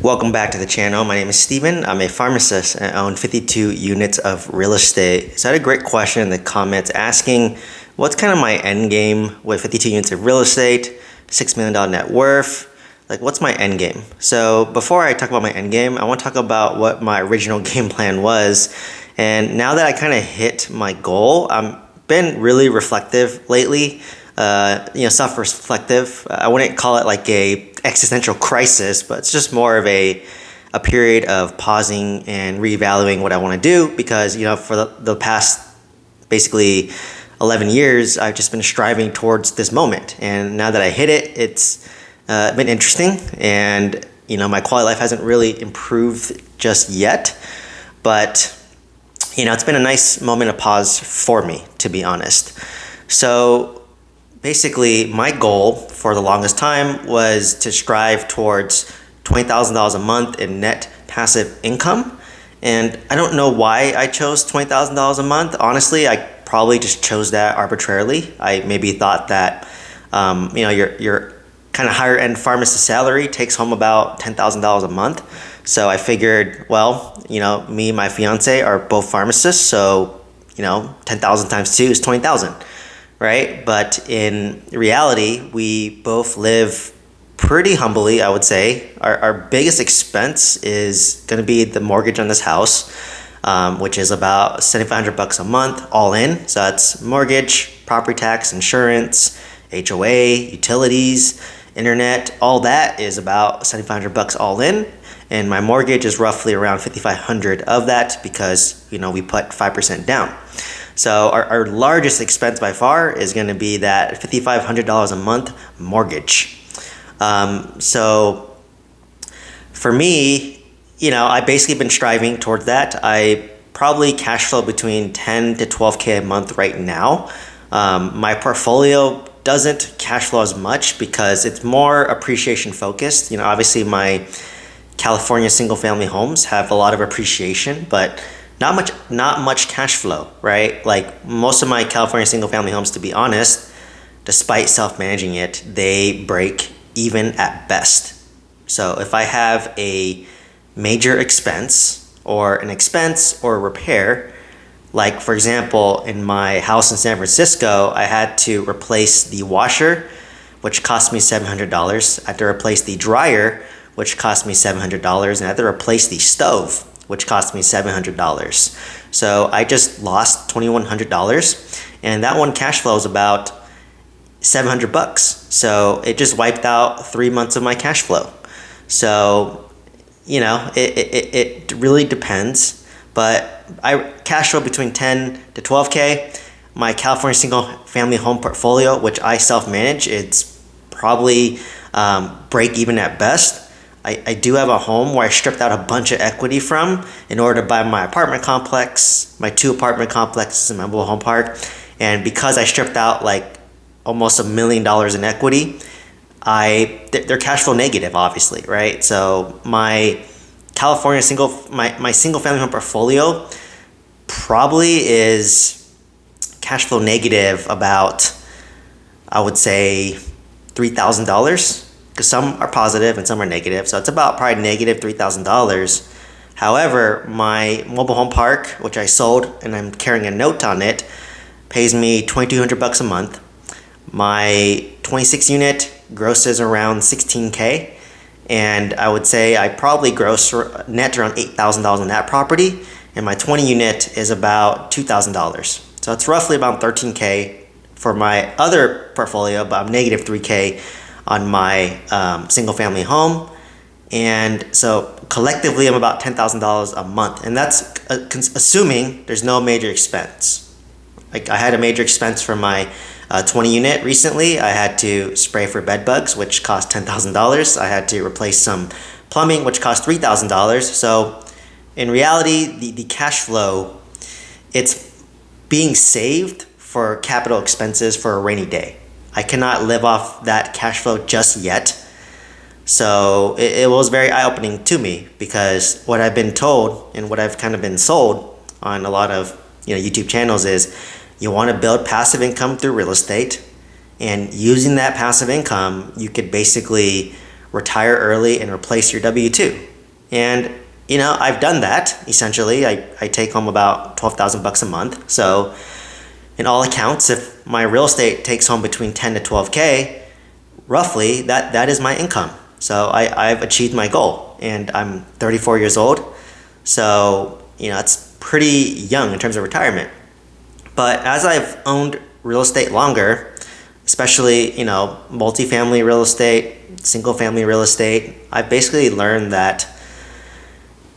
Welcome back to the channel. My name is Steven. I'm a pharmacist and own 52 units of real estate. So I had a great question in the comments asking what's kind of my end game with 52 units of real estate, $6 million net worth, like what's my end game? So before I talk about my end game, I want to talk about what my original game plan was. And now that I kind of hit my goal, I've been really reflective lately. Self-reflective. I wouldn't call it like a existential crisis, but it's just more of a period of pausing and reevaluating what I want to do because, for the past basically 11 years, I've just been striving towards this moment. And now that I hit it, it's been interesting. And, my quality of life hasn't really improved just yet, but, it's been a nice moment of pause for me, to be honest. So basically, my goal for the longest time was to strive towards $20,000 a month in net passive income. And I don't know why I chose $20,000 a month. Honestly, I probably just chose that arbitrarily. I maybe thought that, your kind of higher end pharmacist salary takes home about $10,000 a month. So I figured, me and my fiance are both pharmacists. So, 10,000 times 2 is 20,000. Right? But in reality, we both live pretty humbly, I would say. Our biggest expense is going to be the mortgage on this house, which is about $7,500 a month all in. So that's mortgage, property tax, insurance, HOA, utilities, internet, all that is about $7,500 all in. And my mortgage is roughly around $5,500 of that because, we put 5% down. So our largest expense by far is going to be that $5,500 a month mortgage. So for me, I basically been striving towards that. I probably cash flow between 10 to 12K a month right now. My portfolio doesn't cash flow as much because it's more appreciation focused. Obviously my California single family homes have a lot of appreciation, but not much cash flow, right? Like most of my California single family homes, to be honest, despite self-managing it, they break even at best. So if I have a major expense or a repair, like for example, in my house in San Francisco, I had to replace the washer, which cost me $700. I had to replace the dryer, which cost me $700, and I had to replace the stove, which cost me $700. So I just lost $2,100, and that one cash flow is about $700. So it just wiped out 3 months of my cash flow. So, it really depends, but I cash flow between 10 to 12K. My California single family home portfolio, which I self-manage, it's probably break even at best. I do have a home where I stripped out a bunch of equity from in order to buy my apartment complex, my 2 apartment complexes in my mobile home park. And because I stripped out like almost $1 million in equity, they're cash flow negative, obviously, right? So my California single family home portfolio probably is cash flow negative about, I would say, $3,000. Because some are positive and some are negative. So it's about probably negative $3,000. However, my mobile home park, which I sold and I'm carrying a note on it, pays me $2,200 a month. My 26 unit grosses around $16K. And I would say I probably gross net around $8,000 on that property. And my 20 unit is about $2,000. So it's roughly about $13K for my other portfolio, but I'm negative $3K on my single family home. And so collectively I'm about $10,000 a month, and that's assuming there's no major expense. Like I had a major expense for my 20 unit recently. I had to spray for bed bugs, which cost $10,000. I had to replace some plumbing, which cost $3,000. So in reality, the cash flow, it's being saved for capital expenses for a rainy day. I cannot live off that cash flow just yet. So it was very eye-opening to me because what I've been told and what I've kind of been sold on a lot of YouTube channels is you want to build passive income through real estate, and using that passive income, you could basically retire early and replace your W-2. And I've done that essentially. I take home about 12,000 bucks a month. So in all accounts, if my real estate takes home between 10 to 12K, roughly that is my income. So I've achieved my goal, and I'm 34 years old. So it's pretty young in terms of retirement. But as I've owned real estate longer, especially multifamily real estate, single family real estate, I've basically learned that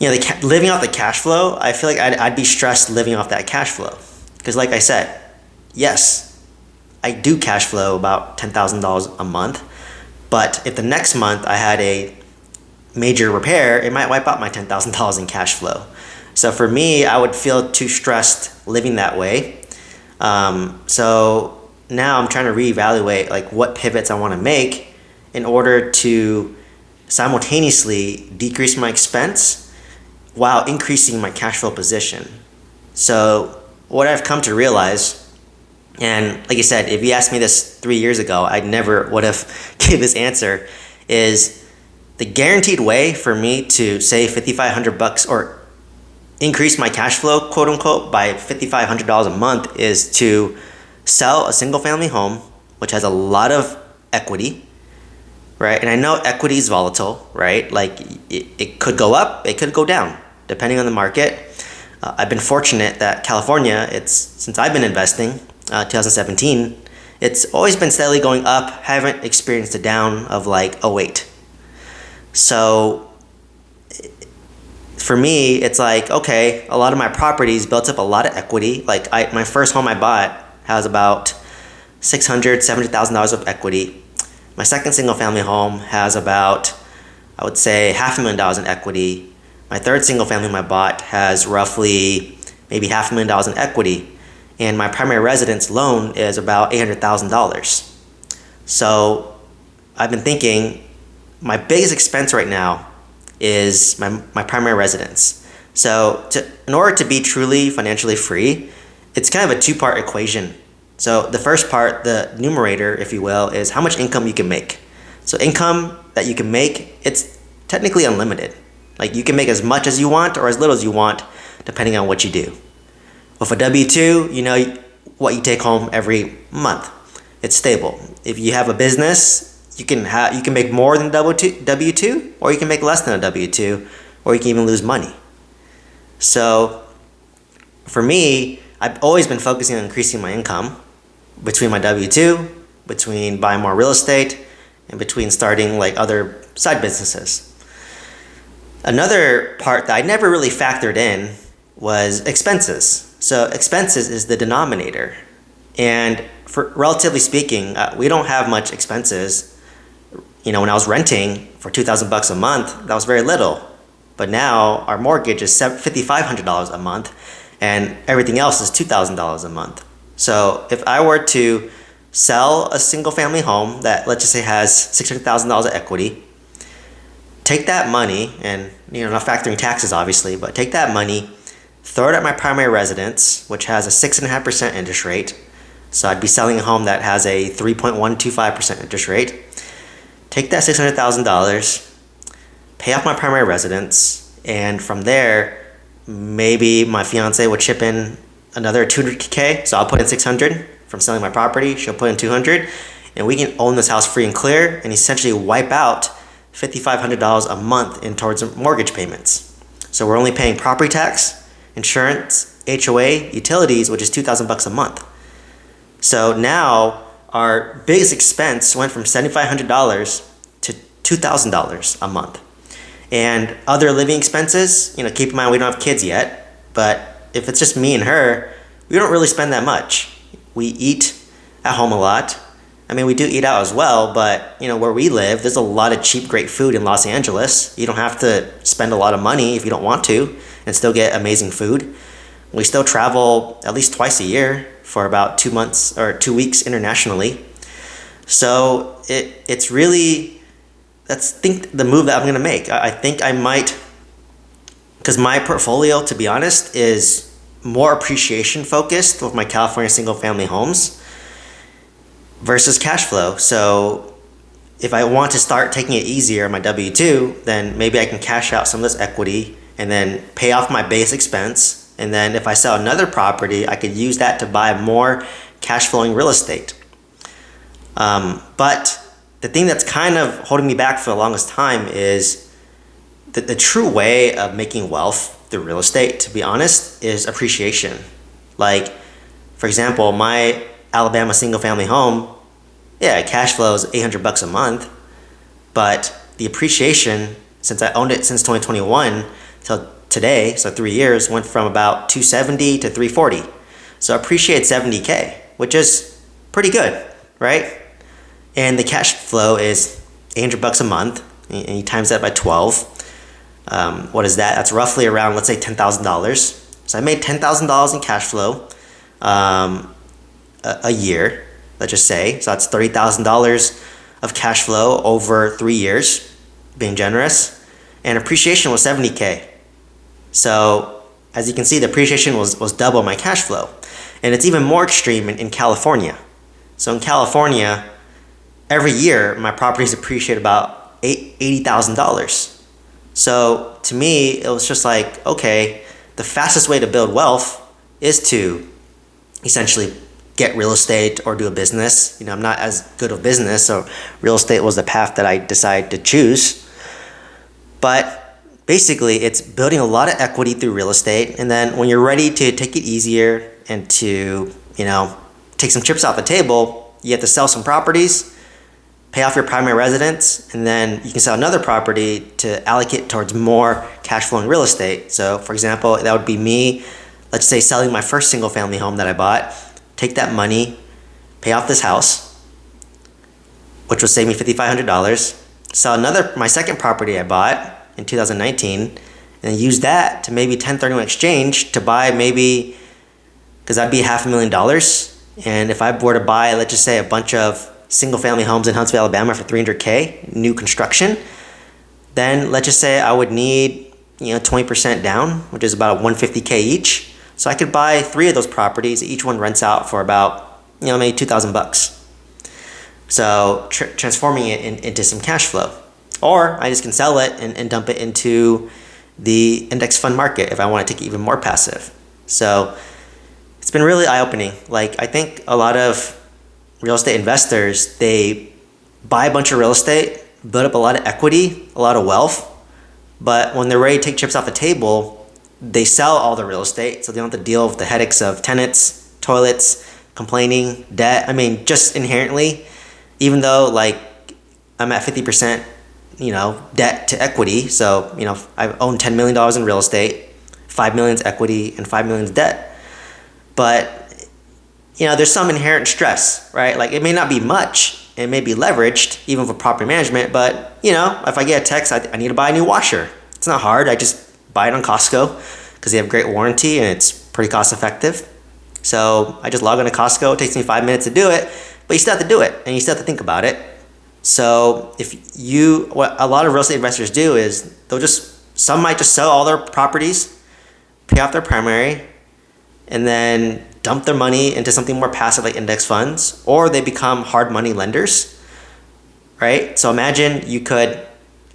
living off the cash flow, I feel like I'd be stressed living off that cash flow. Because like I said, yes, I do cash flow about $10,000 a month. But if the next month I had a major repair, it might wipe out my $10,000 in cash flow. So for me, I would feel too stressed living that way. So now I'm trying to reevaluate like what pivots I want to make in order to simultaneously decrease my expense while increasing my cash flow position. So what I've come to realize, and like I said, if you asked me this 3 years ago, I never would have gave this answer, is the guaranteed way for me to save $5,500 or increase my cash flow, quote unquote, by $5,500 a month is to sell a single family home, which has a lot of equity, right? And I know equity is volatile, right? Like it could go up, it could go down, depending on the market. I've been fortunate that California, since I've been investing, 2017, it's always been steadily going up. Haven't experienced a down of like '08. So for me, it's like, okay, a lot of my properties built up a lot of equity. Like my first home I bought has about $600,000, $700,000 of equity. My second single family home has about, I would say, $500,000 in equity. My third single family home I bought has roughly maybe $500,000 in equity. And my primary residence loan is about $800,000. So I've been thinking my biggest expense right now is my primary residence. So in order to be truly financially free, it's kind of a two-part equation. So the first part, the numerator, if you will, is how much income you can make. So income that you can make, it's technically unlimited. Like you can make as much as you want or as little as you want, depending on what you do. With a W-2, you know what you take home every month. It's stable. If you have a business, you can make more than W-2, or you can make less than a W-2, or you can even lose money. So for me, I've always been focusing on increasing my income between my W-2, between buying more real estate, and between starting like other side businesses. Another part that I never really factored in was expenses. So expenses is the denominator. And for relatively speaking, we don't have much expenses. When I was renting for $2,000 a month, that was very little. But now our mortgage is $5,500 a month, and everything else is $2,000 a month. So if I were to sell a single family home that, let's just say, has $600,000 of equity, take that money, and not factoring taxes obviously, but take that money, throw it at my primary residence, which has a 6.5% interest rate. So I'd be selling a home that has a 3.125% interest rate. Take that $600,000, pay off my primary residence, and from there, maybe my fiance would chip in another $200K. So I'll put in $600 from selling my property. She'll put in $200, and we can own this house free and clear, and essentially wipe out $5,500 a month in towards mortgage payments. So we're only paying property tax, insurance, HOA, utilities, which is $2,000 a month. So now our biggest expense went from $7,500 to $2,000 a month. And other living expenses, keep in mind we don't have kids yet, but if it's just me and her, we don't really spend that much. We eat at home a lot. I mean, we do eat out as well, but where we live, there's a lot of cheap, great food in Los Angeles. You don't have to spend a lot of money if you don't want to and still get amazing food. We still travel at least twice a year for about 2 months or 2 weeks internationally. So it's really, think the move that I'm gonna make. I think I might, because my portfolio, to be honest, is more appreciation focused with my California single family homes versus cash flow. So if I want to start taking it easier on my W-2, then maybe I can cash out some of this equity and then pay off my base expense. And then if I sell another property, I could use that to buy more cash flowing real estate. But the thing that's kind of holding me back for the longest time is that the true way of making wealth through real estate, to be honest, is appreciation. Like, for example, my Alabama single family home, yeah, cash flows $800 a month, but the appreciation since I owned it since 2021 till today, so 3 years, went from about 270 to 340. So appreciate 70K, which is pretty good, right? And the cash flow is $800 a month, and you times that by 12. What is that? That's roughly around, let's say, $10,000. So I made $10,000 in cash flow a year, let's just say. So that's $30,000 of cash flow over 3 years, being generous. And appreciation was 70K. So as you can see, the appreciation was double my cash flow. And it's even more extreme in California. So in California, every year my properties appreciate about $80,000. So to me, it was just like, okay, the fastest way to build wealth is to essentially get real estate or do a business. I'm not as good at business, so real estate was the path that I decided to choose. But basically, it's building a lot of equity through real estate, and then when you're ready to take it easier and to, take some chips off the table, you have to sell some properties, pay off your primary residence, and then you can sell another property to allocate towards more cash flowing real estate. So for example, that would be me, let's say, selling my first single family home that I bought, take that money, pay off this house, which would save me $5,500, sell my second property I bought in 2019, and use that to maybe 1031 exchange to buy maybe, because that'd be $500,000. And if I were to buy, let's just say, a bunch of single family homes in Huntsville, Alabama for $300K, new construction, then let's just say I would need 20% down, which is about $150K each. So I could buy 3 of those properties. Each one rents out for about maybe $2,000. So transforming it into some cash flow. Or I just can sell it and dump it into the index fund market if I want to take it even more passive. So it's been really eye-opening. Like, I think a lot of real estate investors, they buy a bunch of real estate, build up a lot of equity, a lot of wealth, but when they're ready to take chips off the table, they sell all the real estate, so they don't have to deal with the headaches of tenants, toilets, complaining, debt. I mean, just inherently, even though like I'm at 50%, debt to equity, so I own $10 million in real estate, $5 million is equity, and $5 million is debt. But there's some inherent stress, right? Like, it may not be much, it may be leveraged, even for property management, but if I get a text, I need to buy a new washer. It's not hard. I just buy it on Costco because they have great warranty and it's pretty cost effective. So I just log on to Costco. It takes me 5 minutes to do it, but you still have to do it and you still have to think about it. So what a lot of real estate investors do is some might just sell all their properties, pay off their primary, and then dump their money into something more passive like index funds, or they become hard money lenders, right? So imagine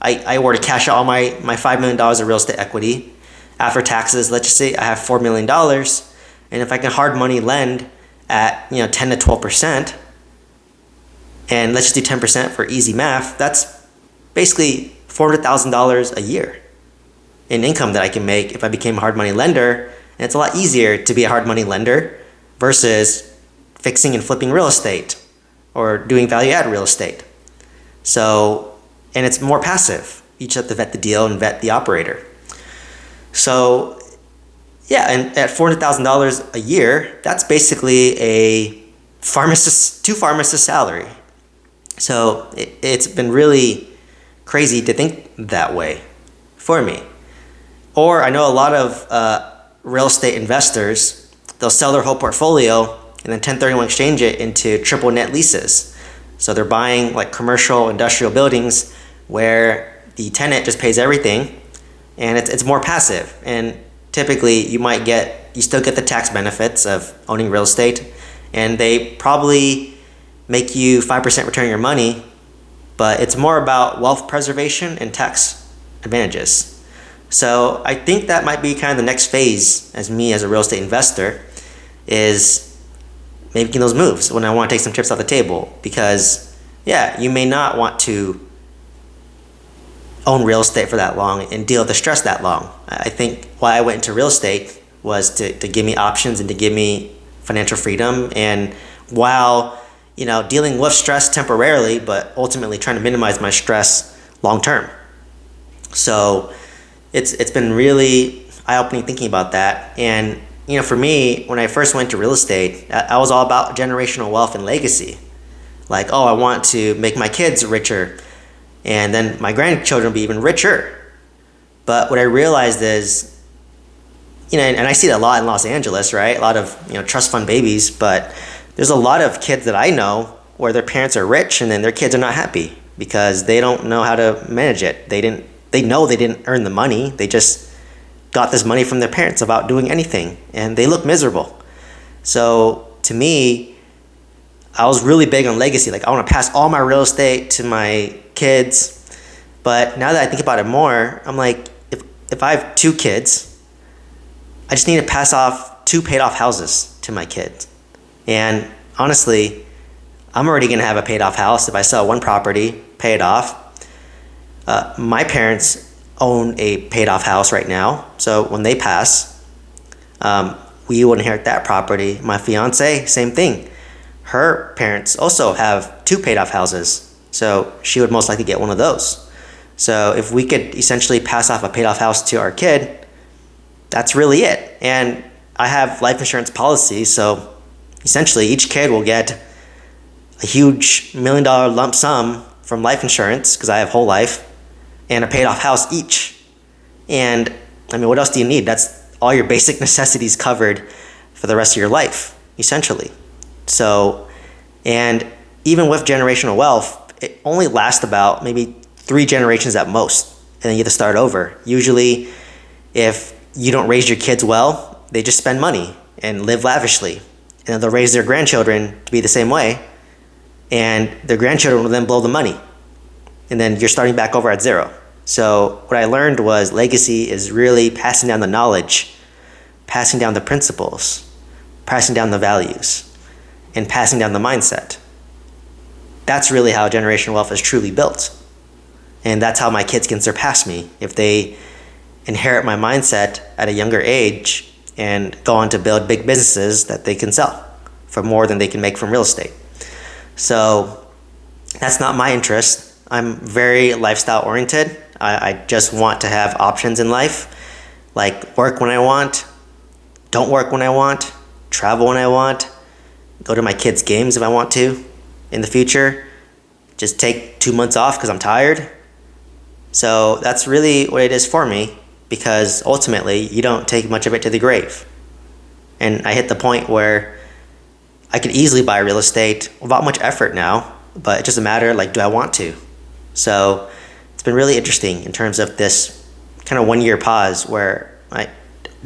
I were to cash out all my $5 million of real estate equity. After taxes, let's just say I have $4 million. And if I can hard money lend at 10 to 12%, and let's just do 10% for easy math, that's basically $400,000 a year in income that I can make if I became a hard money lender. And it's a lot easier to be a hard money lender versus fixing and flipping real estate or doing value add real estate. So, and it's more passive. You just have to vet the deal and vet the operator. So yeah, and at $400,000 a year, that's basically two pharmacists' salary. So it's been really crazy to think that way for me. Or I know a lot of real estate investors, they'll sell their whole portfolio and then 1031 exchange it into triple net leases. So they're buying like commercial industrial buildings where the tenant just pays everything and it's more passive. And typically you still get the tax benefits of owning real estate, and they probably make you 5% return on your money, but it's more about wealth preservation and tax advantages. So I think that might be kind of the next phase as me as a real estate investor, is making those moves when I want to take some chips off the table. Because yeah, you may not want to own real estate for that long and deal with the stress that long. I think why I went into real estate was to give me options and to give me financial freedom. And while, dealing with stress temporarily, but ultimately trying to minimize my stress long term. So it's been really eye-opening thinking about that. And for me, when I first went to real estate, I was all about generational wealth and legacy. Like, oh, I want to make my kids richer, and then my grandchildren will be even richer. But what I realized is, and I see that a lot in Los Angeles, right? A lot of, trust fund babies, but there's a lot of kids that I know where their parents are rich and then their kids are not happy because they don't know how to manage it. They know they didn't earn the money. They just got this money from their parents without doing anything, and they look miserable. So to me, I was really big on legacy. Like, I want to pass all my real estate to my kids. But now that I think about it more, I'm like, if I have 2 kids, I just need to pass off 2 paid off houses to my kids. And honestly, I'm already going to have a paid off house if I sell one property, pay it off. My parents own a paid off house right now. So when they pass, we will inherit that property. My fiance, same thing. Her parents also have 2 paid off houses. So she would most likely get one of those. So if we could essentially pass off a paid off house to our kid, that's really it. And I have life insurance policies, so essentially each kid will get a huge $1 million lump sum from life insurance because I have whole life, and a paid off house each. And I mean, what else do you need? That's all your basic necessities covered for the rest of your life, essentially. So, and even with generational wealth, it only lasts about maybe 3 generations at most, and then you have to start over. Usually, if you don't raise your kids well, they just spend money and live lavishly. And then they'll raise their grandchildren to be the same way, and their grandchildren will then blow the money. And then you're starting back over at zero. So what I learned was legacy is really passing down the knowledge, passing down the principles, passing down the values, and passing down the mindset. That's really how generational wealth is truly built. And that's how my kids can surpass me if they inherit my mindset at a younger age and go on to build big businesses that they can sell for more than they can make from real estate. So that's not my interest. I'm very lifestyle oriented. I just want to have options in life, like work when I want, don't work when I want, travel when I want, go to my kids' games if I want to in the future, just take 2 months off because I'm tired. So that's really what it is for me, because ultimately you don't take much of it to the grave. And I hit the point where I could easily buy real estate without much effort now, but it's just a matter like, do I want to? So it's been really interesting in terms of this kind of 1 year pause where I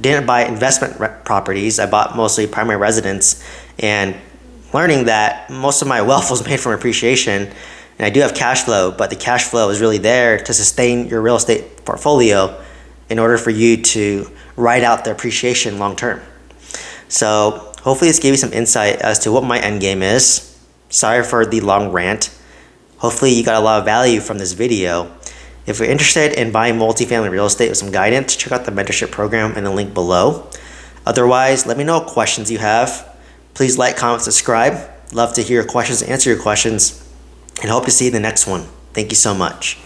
didn't buy investment properties. I bought mostly primary residence, and learning that most of my wealth was made from appreciation. And I do have cash flow, but the cash flow is really there to sustain your real estate portfolio in order for you to ride out the appreciation long term. So hopefully this gave you some insight as to what my end game is. Sorry for the long rant. Hopefully you got a lot of value from this video. If you're interested in buying multifamily real estate with some guidance, check out the mentorship program in the link below. Otherwise, let me know what questions you have. Please like, comment, subscribe. Love to hear your questions, answer your questions, and hope to see you in the next one. Thank you so much.